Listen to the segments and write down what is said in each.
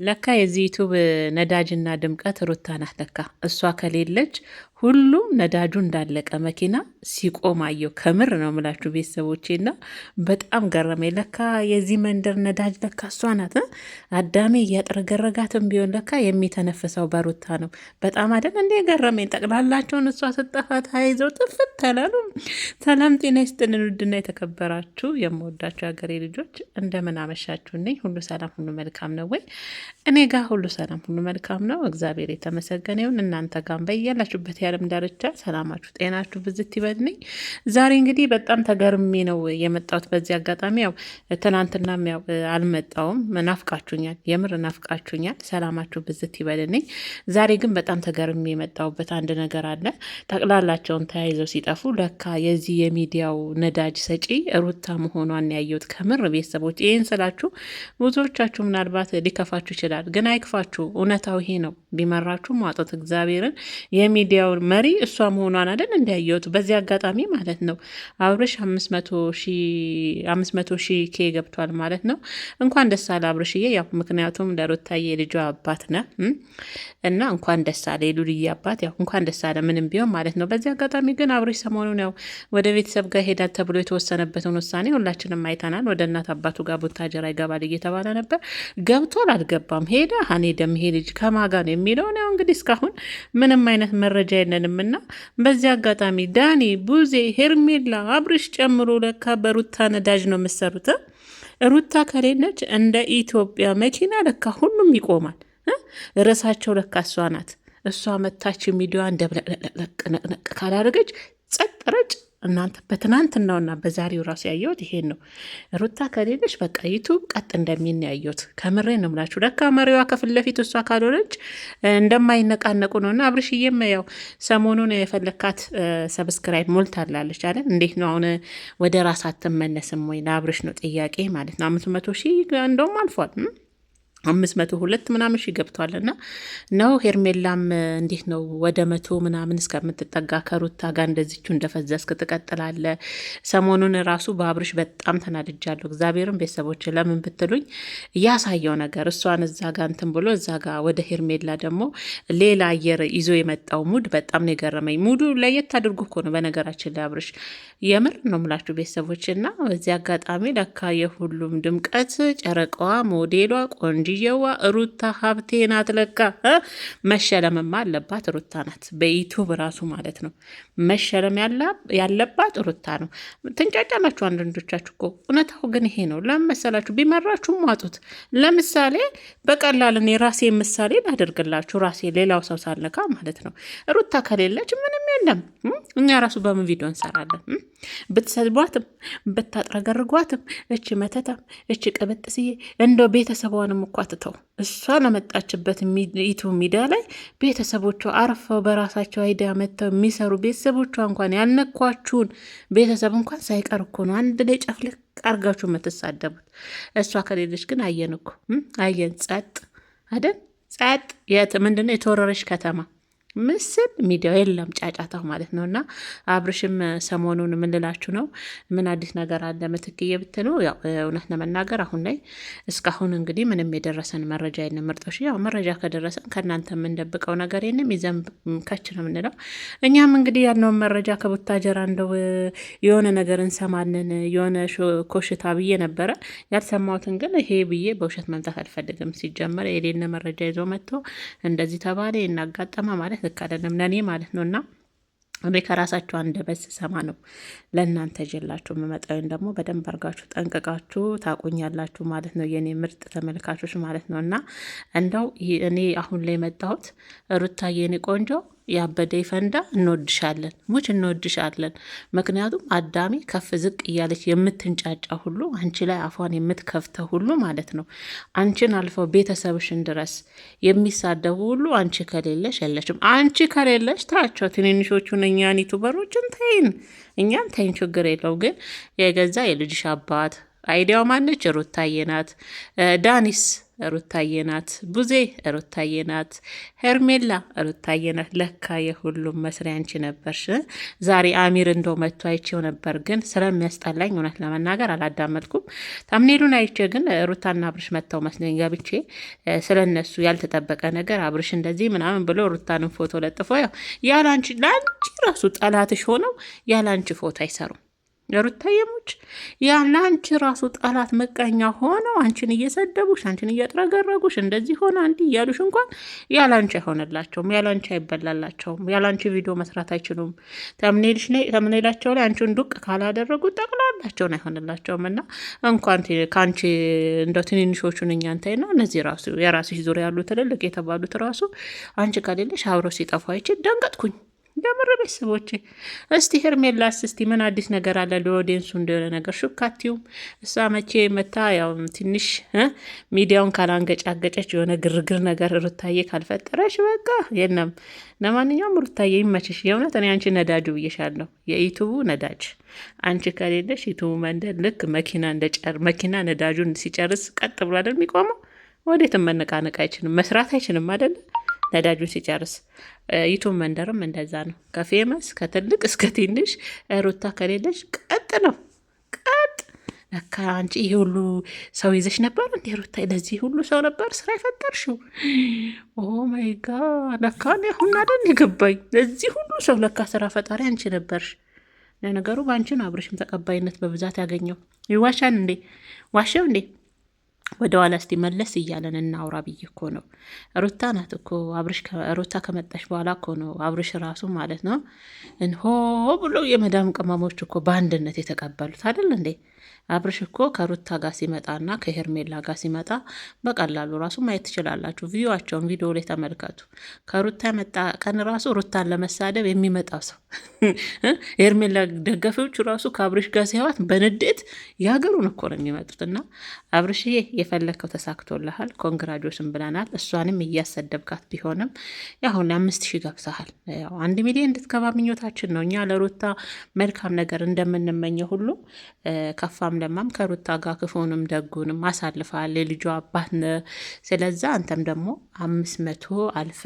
ለካ የዚህ ዩቱብ ነዳጅና ድምቀት ሩታ ናት። ለካ እሷ ከሌለች ሁሉም ነዳጁ እንዳለቀ መኪና ሲቆም አየሁ። ከምር ነው ምላችሁ ቤተሰቦቼ፣ ና በጣም ገረመኝ። ለካ የዚህ መንደር ነዳጅ ለካ እሷ ናት። አዳሜ እያጥረገረጋትም ቢሆን ለካ የሚተነፍሰው በሩታ ነው። በጣም አይደል እንዴ ገረመኝ። ጠቅላላቸውን እሷ ስጠፋ ተያይዘው ጥፍት ተላሉ። ሰላም ጤና ይስጥልን። ውድና የተከበራችሁ የምወዳችሁ ሀገሬ ልጆች እንደምን አመሻችሁ? ነኝ ሁሉ ሰላም ሁሉ መልካም ነው ወይ? እኔ ጋር ሁሉ ሰላም ሁሉ መልካም ነው። እግዚአብሔር የተመሰገነ ይሁን። እናንተ ጋር በያላችሁበት የዓለም ዳርቻ ሰላማችሁ ጤናችሁ ብዝት ይበልኝ። ዛሬ እንግዲህ በጣም ተገርሜ ነው የመጣሁት። በዚህ አጋጣሚ ያው ትናንትናም ያው አልመጣውም፣ ናፍቃችሁኛል፣ የምር ናፍቃችሁኛል። ሰላማችሁ ብዝት ይበልኝ። ዛሬ ግን በጣም ተገርሜ የመጣሁበት አንድ ነገር አለ። ጠቅላላቸውን ተያይዘው ሲጠፉ ለካ የዚህ የሚዲያው ነዳጅ ሰጪ ሩታ መሆኗን ያየሁት። ከምር ቤተሰቦች ይህን ስላችሁ ብዙዎቻችሁ ምናልባት ሊከፋችሁ ይችላል፣ ግን አይክፋችሁ። እውነታው ይሄ ነው። ቢመራችሁ ማጦት እግዚአብሔርን የሚዲያው መሪ እሷ መሆኗን አይደል እንዲያየሁት። በዚህ አጋጣሚ ማለት ነው አብርሽ 500 ሺህ ኬ ገብቷል ማለት ነው። እንኳን ደስ አለ አብርሽዬ። ያው ምክንያቱም ለሩታዬ ልጇ አባት ነ እና እንኳን ደስ አለ የሉልዬ አባት። ያው እንኳን ደስ አለ ምንም ቢሆን ማለት ነው። በዚህ አጋጣሚ ግን አብርሽ ሰሞኑን ያው ወደ ቤተሰብ ጋር ሄዳል ተብሎ የተወሰነበትን ውሳኔ ሁላችንም አይተናል። ወደ እናት አባቱ ጋር ቡታጀራ ይገባል እየተባለ ነበር። ገብቷል አልገባም፣ ሄደ ሀኔደም ይሄ ልጅ ከማጋ ነው የሚለውን ያው እንግዲህ እስካሁን ምንም አይነት መረጃ የለንም። እና በዚህ አጋጣሚ ዳኒ፣ ቡዜ፣ ሄርሜላ፣ አብርሽ ጨምሮ ለካ በሩታ ነዳጅ ነው የምሰሩት። ሩታ ከሌለች እንደ ኢትዮጵያ መኪና ለካ ሁሉም ይቆማል። ርዕሳቸው ለካ እሷ ናት። እሷ መታች ሚዲያ እንደብለቅነቅነቅ ካላደረገች ጸጥ ረጭ። እናንተ በትናንትናውና በዛሬው ራሱ ያየሁት ይሄን ነው። ሩታ ከሌለች በቃ ዩቱብ ቀጥ እንደሚን ያየሁት። ከምሬ ነው ምላችሁ። ለካ መሪዋ ከፊት ለፊት እሷ ካልሆነች እንደማይነቃነቁ ነው። እና አብርሽዬም ያው ሰሞኑን የፈለካት ሰብስክራይብ ሞልታላለች አለ። እንዴት ነው አሁን ወደ ራስ አትመለስም ወይ? ለአብርሽ ነው ጥያቄ ማለት ነው። 500 ሺህ እንደውም አልፏል። 502 ምናምን ሺህ ገብቷል። እና ነው ሄርሜላም እንዴት ነው ወደ 100 ምናምን እስከምትጠጋ ከሩታ ጋር እንደዚቹ እንደፈዘዝክ ትቀጥላለ። ሰሞኑን ራሱ በአብርሽ በጣም ተናድጃለሁ። እግዚአብሔርን ቤተሰቦች ለምን ብትሉኝ እያሳየው ነገር እሷን እዛ ጋር እንትን ብሎ እዛ ጋር ወደ ሄርሜላ ደግሞ ሌላ አየር ይዞ የመጣው ሙድ በጣም ነው የገረመኝ። ሙዱ ለየት አድርጎ እኮ ነው በነገራችን ላይ አብርሽ፣ የምር ነው ምላችሁ ቤተሰቦች። እና በዚህ አጋጣሚ ለካ የሁሉም ድምቀት ጨረቃዋ ሞዴሏ ቆንጆ የዋ ሩታ ሀብቴ ናት። ለካ መሸለምማ አለባት ሩታ ናት። በዩቱብ ራሱ ማለት ነው መሸለም ያለባት ሩታ ነው። ትንጫጫላችሁ አንዳንዶቻችሁ እኮ። እውነታው ግን ይሄ ነው። ለምን መሰላችሁ? ቢመራችሁ ማጡት። ለምሳሌ በቀላል እኔ ራሴ ምሳሌ ላደርግላችሁ። ራሴ ሌላው ሰው ሳልነካ ማለት ነው። ሩታ ከሌለች ምንም የለም። እኛ ራሱ በምን ቪዲዮ እንሰራለን? ብትሰድቧትም ብታጥረገርጓትም እች መተታም እች ቅብጥስዬ እንደው ቤተሰቧንም እኳ ትተው እሷ ለመጣችበት ዩቱብ ሚዲያ ላይ ቤተሰቦቿ አርፈው በራሳቸው አይዲያ መጥተው የሚሰሩ ቤተሰቦቿ እንኳን ያልነኳችሁን ቤተሰብ እንኳን ሳይቀር እኮ ነው አንድ ላይ ጨፍልቅ አርጋችሁ የምትሳደቡት። እሷ ከሌለች ግን አየን እኮ አየን። ጸጥ አይደል? ጸጥ። ምንድነው የተወረረች ከተማ ምስል ሚዲያው የለም፣ ጫጫታው ማለት ነው። እና አብርሽም ሰሞኑን የምንላችሁ ነው። ምን አዲስ ነገር አለ ምትክዬ ብትሉ፣ ያው እውነት ለመናገር አሁን ላይ እስካሁን እንግዲህ ምንም የደረሰን መረጃ የለም። ምርጦች፣ ያው መረጃ ከደረሰን ከእናንተ የምንደብቀው ነገር የለም፣ ይዘን ከች ነው የምንለው። እኛም እንግዲህ ያለውን መረጃ ከቡታጀራ እንደው የሆነ ነገር እንሰማንን የሆነ ኮሽታ ብዬ ነበረ ያልሰማሁትን፣ ግን ይሄ ብዬ በውሸት መምጣት አልፈልግም። ሲጀመር የሌለ መረጃ ይዞ መጥቶ እንደዚህ ተባለ እናጋጠማ ማለት ልክ አይደለም ለእኔ ማለት ነው። እና እኔ ከራሳችሁ አንደበት ስሰማ ነው ለእናንተ ጀላችሁ የምመጣውን ደግሞ በደንብ አርጋችሁ ጠንቅቃችሁ ታቁኛላችሁ ማለት ነው፣ የኔ ምርጥ ተመልካቾች ማለት ነው። እና እንደው እኔ አሁን ላይ የመጣሁት ሩታ የኔ ቆንጆ ያበደ ይፈንዳ፣ እንወድሻለን፣ ሙች እንወድሻለን። ምክንያቱም አዳሚ ከፍ ዝቅ እያለች የምትንጫጫ ሁሉ አንቺ ላይ አፏን የምትከፍተው ሁሉ ማለት ነው አንቺን አልፈው ቤተሰብሽን ድረስ የሚሳደቡ ሁሉ አንቺ ከሌለሽ የለችም። አንቺ ከሌለሽ ታቸው ትንንሾቹን እኛን ዩቱበሮችን ተይን፣ እኛም ተይን፣ ችግር የለው። ግን የገዛ የልጅሽ አባት አይዲያው ማነች? ሩታዬ ናት። ዳኒስ ሩታዬ ናት። ቡዜ ሩታዬ ናት። ሄርሜላ ሩታዬ ናት። ለካ የሁሉም መስሪያ አንቺ ነበርሽ። ዛሬ አሚር እንደው መጥቶ አይቼው ነበር፣ ግን ስለሚያስጠላኝ እውነት ለመናገር አላዳመጥኩም። ታምኔሉን አይቼ ግን ሩታና አብርሽ መጥተው መስለኝ ገብቼ ስለነሱ ያልተጠበቀ ነገር አብርሽ እንደዚህ ምናምን ብሎ ሩታንን ፎቶ ለጥፎ ያላንቺ ለአንቺ ራሱ ጠላትሽ ሆነው ያላንቺ ፎቶ አይሰሩም። ሩታዬሞች ያለ አንቺ ራሱ ጠላት መቀኛ ሆነው አንቺን እየሰደቡሽ አንቺን እያጥረገረጉሽ እንደዚህ ሆነ እንዲህ እያሉሽ እንኳን ያላንቺ አይሆንላቸውም፣ ያላንቺ አይበላላቸውም፣ ያላንቺ ቪዲዮ መስራት አይችሉም። ተምኔላቸው ላይ አንቺን ዱቅ ካላደረጉ ጠቅላላቸውን አይሆንላቸውም። እና እንኳን ከአንቺ እንደው ትንንሾቹን እኛን ተይና እነዚህ ራሱ የራስሽ ዙሪያ ያሉ ትልልቅ የተባሉት ራሱ አንቺ ከሌለሽ አብረው ሲጠፋ አይችል ደንገጥኩኝ። የምር ቤተሰቦቼ እስቲ ሄርሜላስ እስቲ ምን አዲስ ነገር አለ? ለኦዲየንሱ እንደሆነ ነገር ሹካቲውም እሷ መቼ መታ ያው ትንሽ ሚዲያውን ካላንገጫገጨች የሆነ ግርግር ነገር ሩታዬ ካልፈጠረች በቃ የለም። ለማንኛውም ሩታዬ ይመችሽ። የእውነት እኔ አንቺ ነዳጁ ብዬሻለሁ፣ የዩቱቡ ነዳጅ አንቺ ከሌለሽ ዩቱቡ መንደር ልክ መኪና ነዳጁን ሲጨርስ ቀጥ ብሎ አይደል የሚቆመው? ወዴትም መነቃነቅ አይችልም፣ መስራት አይችልም አይደለ? ነዳጁን ሲጨርስ ዩቱብ መንደርም እንደዛ ነው። ከፌመስ ከትልቅ እስከ ትንሽ ሩታ ከሌለች ቀጥ ነው፣ ቀጥ። ለካ አንቺ ይሄ ሁሉ ሰው ይዘሽ ነበር እንዴ ሩታ? ለዚህ ሁሉ ሰው ነበር ስራ የፈጠርሽው? ኦ ማይ ጋድ! ለካ አሁን አይደል የገባኝ። ለዚህ ሁሉ ሰው ለካ ስራ ፈጣሪ አንቺ ነበርሽ። ለነገሩ በአንቺን አብርሽም ተቀባይነት በብዛት ያገኘው። ይዋሻል እንዴ? ዋሸው እንዴ? ወደ ኋላ እስቲ መለስ እያለን እናውራ ብዬ እኮ ነው። ሩታ ናት እኮ ሩታ ከመጣሽ በኋላ እኮ ነው አብርሽ ራሱ ማለት ነው እንሆ ብሎ የመዳም ቅመሞች እኮ በአንድነት የተቀበሉት አይደል እንዴ? አብርሽ እኮ ከሩታ ጋር ሲመጣና ከሄርሜላ ጋር ሲመጣ በቀላሉ ራሱ ማየት ትችላላችሁ። ቪዲዮቸውን ቪዲዮ ላይ ተመልከቱ። ከሩታ መጣ ቀን ራሱ ሩታን ለመሳደብ የሚመጣው ሰው ሄርሜላ ደጋፊዎቹ ራሱ ከአብርሽ ጋር ሲያዋት በንዴት የሀገሩን እኮ ነው የሚመጡት። እና አብርሽዬ የፈለግከው ተሳክቶልሃል፣ ኮንግራጆችን ብለናል። እሷንም እያሰደብካት ቢሆንም ያሁን 5,000 ገብሰሃል። 1 ሚሊዮን እንድትገባ ምኞታችን ነው። እኛ ለሩታ መልካም ነገር እንደምንመኘው ሁሉ ከፋም ለማም ከሩታ ጋር ክፉንም ደጉንም አሳልፈሃል። የልጇ አባት ነህ። ስለዛ አንተም ደግሞ 500 አልፈ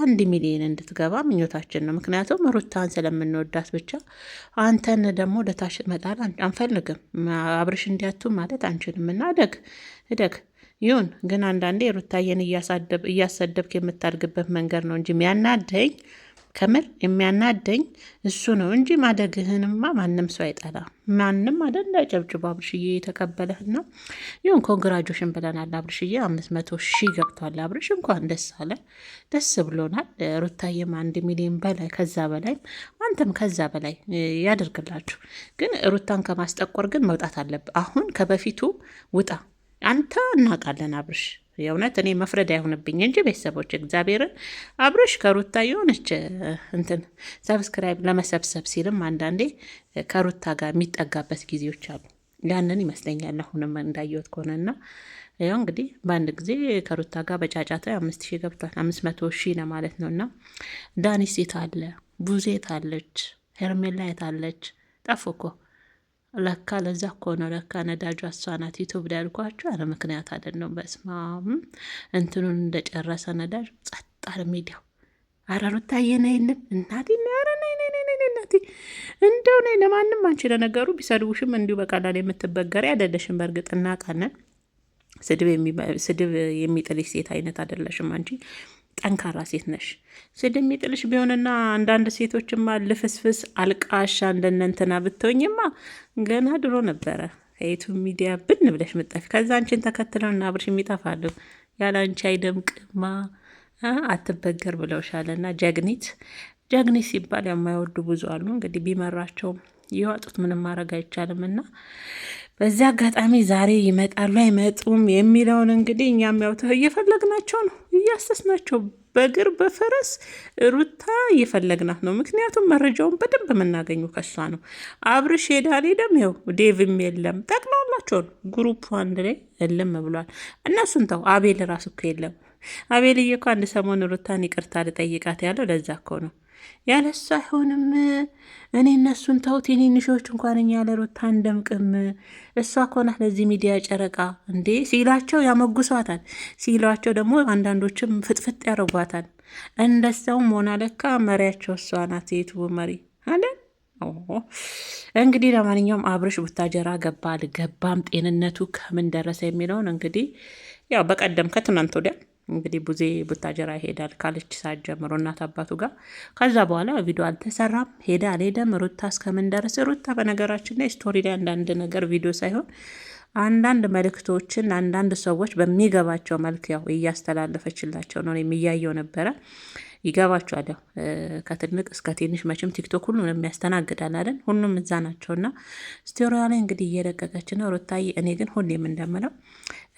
1 ሚሊዮን እንድትገባ ምኞታችን ነው። ምክንያቱም ሩታን ስለምንወዳት ብቻ አንተን ደግሞ ወደታች መጣል አንፈልግም። አብርሽ እንዲያቱ ማለት አንችልም። እና እደግ ይሁን። ግን አንዳንዴ ሩታዬን እያሰደብክ የምታድግበት መንገድ ነው እንጂ የሚያናደኝ ከምር የሚያናደኝ እሱ ነው እንጂ ማደግህንማ ማንም ሰው አይጠላ። ማንም አደላ ጨብጭቦ አብርሽዬ የተቀበለህና ይሁን ኮንግራጆሽን ብለናል። አብርሽዬ 500,000 ገብቷል። አብርሽ እንኳን ደስ አለ፣ ደስ ብሎናል። ሩታዬም 1 ሚሊዮን በላይ ከዛ በላይ አንተም ከዛ በላይ ያደርግላችሁ። ግን ሩታን ከማስጠቆር ግን መውጣት አለብህ። አሁን ከበፊቱ ውጣ። አንተ እናውቃለን አብርሽ የእውነት እኔ መፍረድ አይሆንብኝ እንጂ ቤተሰቦች እግዚአብሔርን አብርሽ ከሩታ የሆነች እንትን ሰብስክራይብ ለመሰብሰብ ሲልም አንዳንዴ ከሩታ ጋር የሚጠጋበት ጊዜዎች አሉ። ያንን ይመስለኛል አሁንም እንዳየወት ከሆነና ያው እንግዲህ በአንድ ጊዜ ከሩታ ጋር በጫጫታ 5,000 ገብቷል። 500,000 ነው ማለት ነው። እና ዳኒስ የታለ? ቡዜ የታለች? ሄርሜላ የታለች? ጠፉ እኮ ለካ ለዛ እኮ ነው። ለካ ነዳጇ እሷ ናት። ዩቱብ ላይ ያልኳቸው ያለ ምክንያት አይደለም። በስማም እንትኑን እንደጨረሰ ነዳጅ ጸጥ አለ ሚዲያው። አረ ሩታዬ ነይልን እናቴ፣ ኧረ ነይ እናቴ፣ እንደው ነይ። ለማንም አንቺ ለነገሩ ቢሰድቡሽም እንዲሁ በቀላል የምትበገሪ አይደለሽም። በእርግጥ እናውቃለን። ስድብ የሚጥልሽ ሴት አይነት አይደለሽም አንቺ። ጠንካራ ሴት ነሽ። ስድብ የሚጥልሽ ቢሆንና አንዳንድ ሴቶችማ ልፍስፍስ አልቃሻ እንደነንትና ብትሆኝማ ገና ድሮ ነበረ ከዩቱብ ሚዲያ ብን ብለሽ ምጠፊ። ከዛ አንቺን ተከትለውና አብርሽ የሚጠፋሉ። ያለ አንቺ አይደምቅማ አትበገር ብለውሻለና ጀግኒት ሲባል የማይወዱ ብዙ አሉ። እንግዲህ ቢመራቸውም ይዋጡት፣ ምንም ማድረግ አይቻልም። እና በዚህ አጋጣሚ ዛሬ ይመጣሉ አይመጡም የሚለውን እንግዲህ እኛም ያው እየፈለግናቸው ነው፣ እያሰስናቸው በእግር በፈረስ ሩታ እየፈለግናት ነው። ምክንያቱም መረጃውን በደንብ የምናገኙ ከሷ ነው። አብርሽ ሄዳል ሄደም ይኸው ዴቭም የለም፣ ጠቅላላቸውን ግሩፕ አንድ ላይ እልም ብሏል። እነሱን ተው፣ አቤል ራሱ እኮ የለም። አቤልዬ እኮ አንድ ሰሞን ሩታን ይቅርታ ልጠይቃት ያለው ለዛ እኮ ነው። ያለሱ አይሆንም። እኔ እነሱን ተው፣ ትንንሾች እንኳን እኛ ያለ ሩታ አንደምቅም። እሷ ኮና ለዚህ ሚዲያ ጨረቃ እንዴ ሲላቸው ያመጉሷታል፣ ሲሏቸው ደግሞ አንዳንዶችም ፍጥፍጥ ያደርጓታል። እንደዛውም ሆና ለካ መሪያቸው እሷ ናት፣ የዩቱብ መሪ አለ። እንግዲህ ለማንኛውም አብርሽ ቡታጀራ ገባ አልገባም፣ ጤንነቱ ከምን ደረሰ የሚለውን እንግዲህ ያው በቀደም ከትናንት ወዲያ እንግዲህ ቡዜ ቡታጀራ ይሄዳል ካለች ሰዓት ጀምሮ እናት አባቱ ጋር። ከዛ በኋላ ቪዲዮ አልተሰራም፣ ሄደ አልሄደም። ሩታ እስከምን ደረሰ? ሩታ በነገራችን ላይ ስቶሪ ላይ አንዳንድ ነገር ቪዲዮ ሳይሆን አንዳንድ መልእክቶችን አንዳንድ ሰዎች በሚገባቸው መልክ ያው እያስተላለፈችላቸው ነው። የሚያየው ነበረ። ይገባቸዋል። ያው ከትልቅ እስከ ትንሽ መቼም ቲክቶክ ሁሉም የሚያስተናግዳል አይደል? ሁሉም እዛ ናቸውና ስቶሪያ ላይ እንግዲህ እየለቀቀች ነው ሩታዬ። እኔ ግን ሁሌም እንደምለው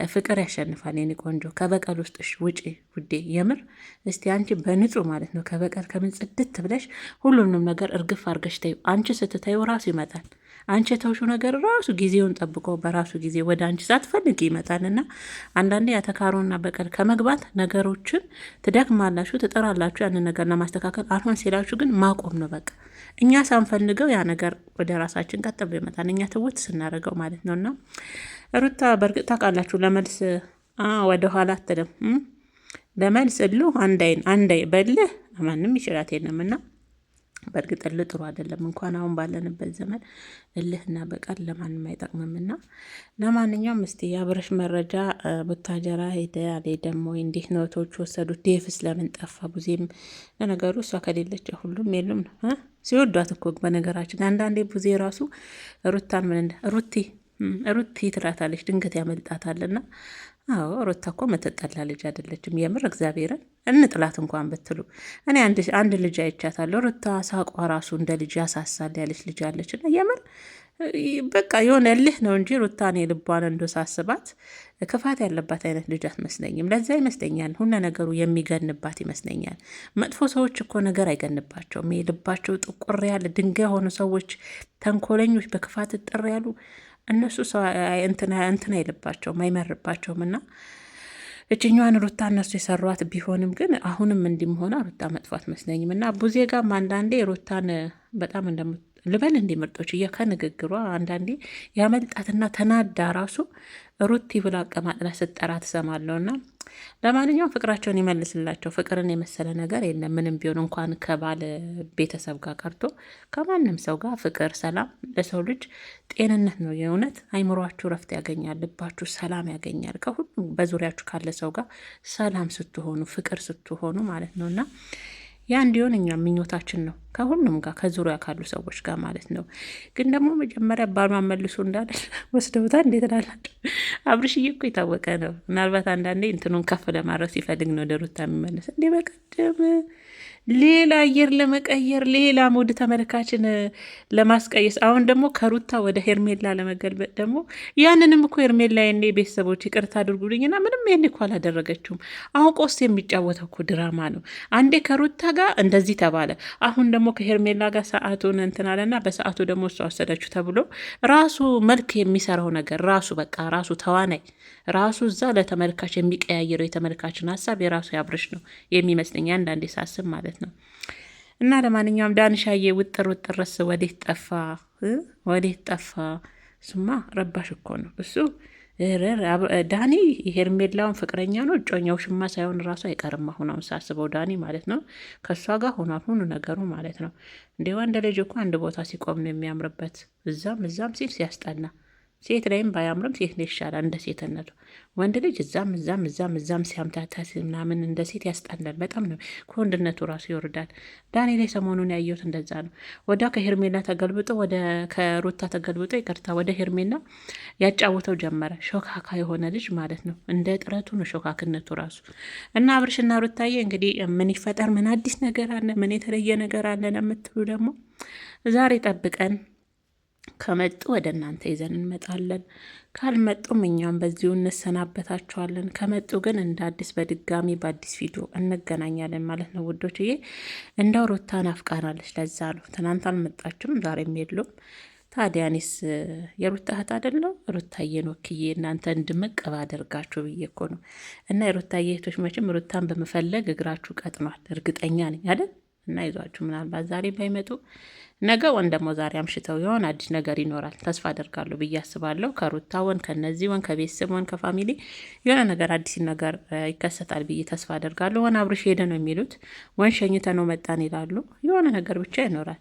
ፍቅር ያሸንፋል የኔ ቆንጆ። ከበቀል ውስጥ ውጪ ውዴ። የምር እስቲ አንቺ በንጹህ ማለት ነው ከበቀል ከምን ጽድት ብለሽ ሁሉንም ነገር እርግፍ አርገሽ ተይው። አንቺ ስትተይው ራሱ ይመጣል። አንቺ የተውሹ ነገር ራሱ ጊዜውን ጠብቆ በራሱ ጊዜ ወደ አንቺ ሳትፈልግ ይመጣልና አንዳንዴ ያተካሮና በቀል ከመግባት ነገሮችን ትደክማላችሁ፣ ትጥራላችሁ ያንን ነገር ለማስተካከል። አልሆን ሲላችሁ ግን ማቆም ነው በቃ። እኛ ሳንፈልገው ያ ነገር ወደ ራሳችን ቀጥሎ ይመጣል፣ እኛ ትውት ስናደርገው ማለት ነውና ሩታ በእርግጥ ታውቃላችሁ ለመልስ ወደ ኋላ አትልም። ለመልስ እሉ አንዳይ በልህ ማንም ይችላት የለምና በእርግጥ እልህ ጥሩ አይደለም። እንኳን አሁን ባለንበት ዘመን እልህና በቀል ለማንም አይጠቅምምና ለማንኛውም እስቲ የአብርሽ መረጃ ቡታጀራ ሄደ አልሄደም ወይ እንዴት ነው ቶች ወሰዱት? ዴፍስ ለምን ጠፋ? ቡዜም ለነገሩ እሷ ከሌለች ሁሉም የሉም ነው ሲወዷት እኮ በነገራችን አንዳንዴ ቡዜ ራሱ ሩታን ምን ሩቲ ትላታለች፣ ድንገት ያመልጣታልና አዎ ሩታ እኮ መተጠላ ልጅ አይደለችም። የምር እግዚአብሔርን እንጥላት እንኳን ብትሉ እኔ አንድ ልጅ አይቻታለሁ። ሩታ ሳቋ ራሱ እንደ ልጅ ያሳሳል ያለች ልጅ አለች። እና የምር በቃ የሆነ እልህ ነው እንጂ ሩታን የልቧን እንዶ ሳስባት ክፋት ያለባት አይነት ልጅ አትመስለኝም። ለዛ ይመስለኛል ሁሉ ነገሩ የሚገንባት ይመስለኛል። መጥፎ ሰዎች እኮ ነገር አይገንባቸውም። ልባቸው ጥቁር ያለ ድንጋይ የሆኑ ሰዎች፣ ተንኮለኞች፣ በክፋት ጥር ያሉ እነሱ ሰው እንትን አይልባቸውም አይመርባቸውም። እና እችኛዋን ሩታ እነሱ የሰሯት ቢሆንም ግን አሁንም እንዲምሆነ ሩታ መጥፎ አትመስለኝም። እና ቡዜ ጋም አንዳንዴ ሩታን በጣም ልበል እንዲምርጦች ከንግግሯ አንዳንዴ ያመልጣትና ተናዳ ራሱ ሩቲ ብላ አቀማጥላ ስጠራ ትሰማለሁና ለማንኛውም ፍቅራቸውን ይመልስላቸው። ፍቅርን የመሰለ ነገር የለም። ምንም ቢሆን እንኳን ከባል ቤተሰብ ጋር ቀርቶ ከማንም ሰው ጋር ፍቅር፣ ሰላም ለሰው ልጅ ጤንነት ነው። የእውነት አይምሯችሁ ረፍት ያገኛል፣ ልባችሁ ሰላም ያገኛል። ከሁሉም በዙሪያችሁ ካለ ሰው ጋር ሰላም ስትሆኑ፣ ፍቅር ስትሆኑ ማለት ነው እና ያ እንዲሆን እኛ ምኞታችን ነው፣ ከሁሉም ጋር ከዙሪያ ካሉ ሰዎች ጋር ማለት ነው። ግን ደግሞ መጀመሪያ ባሏን መልሶ እንዳለ ወስደውታ እንዴት ላላቸው አብርሽዬ እኮ የታወቀ ነው። ምናልባት አንዳንዴ እንትኑን ከፍ ለማድረግ ሲፈልግ ነው ወደ ሩታ የሚመለስ። እንዴ በቀደም ሌላ አየር ለመቀየር ሌላ ሙድ ተመልካችን ለማስቀየስ አሁን ደግሞ ከሩታ ወደ ሄርሜላ ለመገልበጥ ደግሞ ያንንም እኮ ሄርሜላ የኔ ቤተሰቦች ይቅርታ አድርጉልኝና ምንም ይሄን እኮ አላደረገችውም። አሁን ቆስ የሚጫወተው እኮ ድራማ ነው። አንዴ ከሩታ ጋር እንደዚህ ተባለ፣ አሁን ደግሞ ከሄርሜላ ጋር ሰዓቱን እንትን አለና በሰዓቱ ደግሞ እሷ ወሰደችው ተብሎ ራሱ መልክ የሚሰራው ነገር ራሱ በቃ ራሱ ተዋናይ ራሱ እዛ ለተመልካች የሚቀያየረው የተመልካችን ሀሳብ የራሱ ያብርሽ ነው የሚመስለኝ አንዳንዴ ሳስብ ማለት ነው። እና ለማንኛውም ዳንሻዬ ውጥር ውጥርስ ወዴት ጠፋ? እሱማ ረባሽ እኮ ነው እሱ። ዳኒ የሄርሜላውን ፍቅረኛ ነው እጮኛው ሽማ ሳይሆን ራሱ አይቀርም። አሁን ሳስበው ዳኒ ማለት ነው ከእሷ ጋር ሆኗል ሁሉ ነገሩ ማለት ነው። እንደ ወንድ ልጅ እኮ አንድ ቦታ ሲቆም ነው የሚያምርበት። እዛም ሲል ሲያስጠላ። ሴት ላይም ባያምርም ሴት ላይ ይሻላል እንደ ሴትነቱ። ወንድ ልጅ እዛም ሲያምታታ ምናምን እንደ ሴት ያስጠላል። በጣም ነው ከወንድነቱ ራሱ ይወርዳል። ዳኒ ላይ ሰሞኑን ያየሁት እንደዛ ነው። ወደ ከሄርሜላ ተገልብጦ ከሩታ ተገልብጦ ይቅርታ ወደ ሄርሜላ ያጫውተው ጀመረ። ሾካካ የሆነ ልጅ ማለት ነው። እንደ ጥረቱ ነው ሾካክነቱ ራሱ። እና አብርሽና ሩታዬ እንግዲህ ምን ይፈጠር፣ ምን አዲስ ነገር አለ፣ ምን የተለየ ነገር አለ ለምትሉ ደግሞ ዛሬ ጠብቀን ከመጡ ወደ እናንተ ይዘን እንመጣለን። ካልመጡም እኛም በዚሁ እንሰናበታችኋለን። ከመጡ ግን እንደ አዲስ በድጋሚ በአዲስ ቪዲዮ እንገናኛለን ማለት ነው ውዶችዬ። እንደው ሩታ ናፍቃናለች፣ ለዛ ነው ትናንት አልመጣችም፣ ዛሬም የሉም። ታዲያኔስ የሩታ እህት አይደለው? ሩታዬን ወክዬ እናንተ እንድምቅ ባደርጋችሁ ብዬ እኮ ነው። እና የሩታዬ እህቶች መቼም ሩታን በመፈለግ እግራችሁ ቀጥኗል፣ እርግጠኛ ነኝ አይደል? እና ይዟችሁ ምናልባት ዛሬ ባይመጡ ነገ ወን ደግሞ ዛሬ አምሽተው የሆነ አዲስ ነገር ይኖራል ተስፋ አደርጋለሁ ብዬ አስባለሁ። ከሩታ ወን ከነዚህ ወን ከቤተሰብ ወን ከፋሚሊ የሆነ ነገር አዲስ ነገር ይከሰታል ብዬ ተስፋ አደርጋለሁ። ወን አብርሽ ሄደ ነው የሚሉት፣ ወን ሸኝተ ነው መጣን ይላሉ። የሆነ ነገር ብቻ ይኖራል።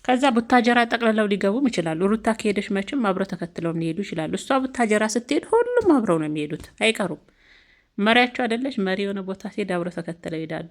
ከዛ ቡታጀራ ጠቅልለው ሊገቡም ይችላሉ። ሩታ ከሄደች መቼም አብረው ተከትለውም ሊሄዱ ይችላሉ። እሷ ቡታጀራ ስትሄድ ሁሉም አብረው ነው የሚሄዱት፣ አይቀሩም። መሪያቸው አይደለች? መሪ የሆነ ቦታ ሲሄድ አብረው ተከትለው ይሄዳሉ።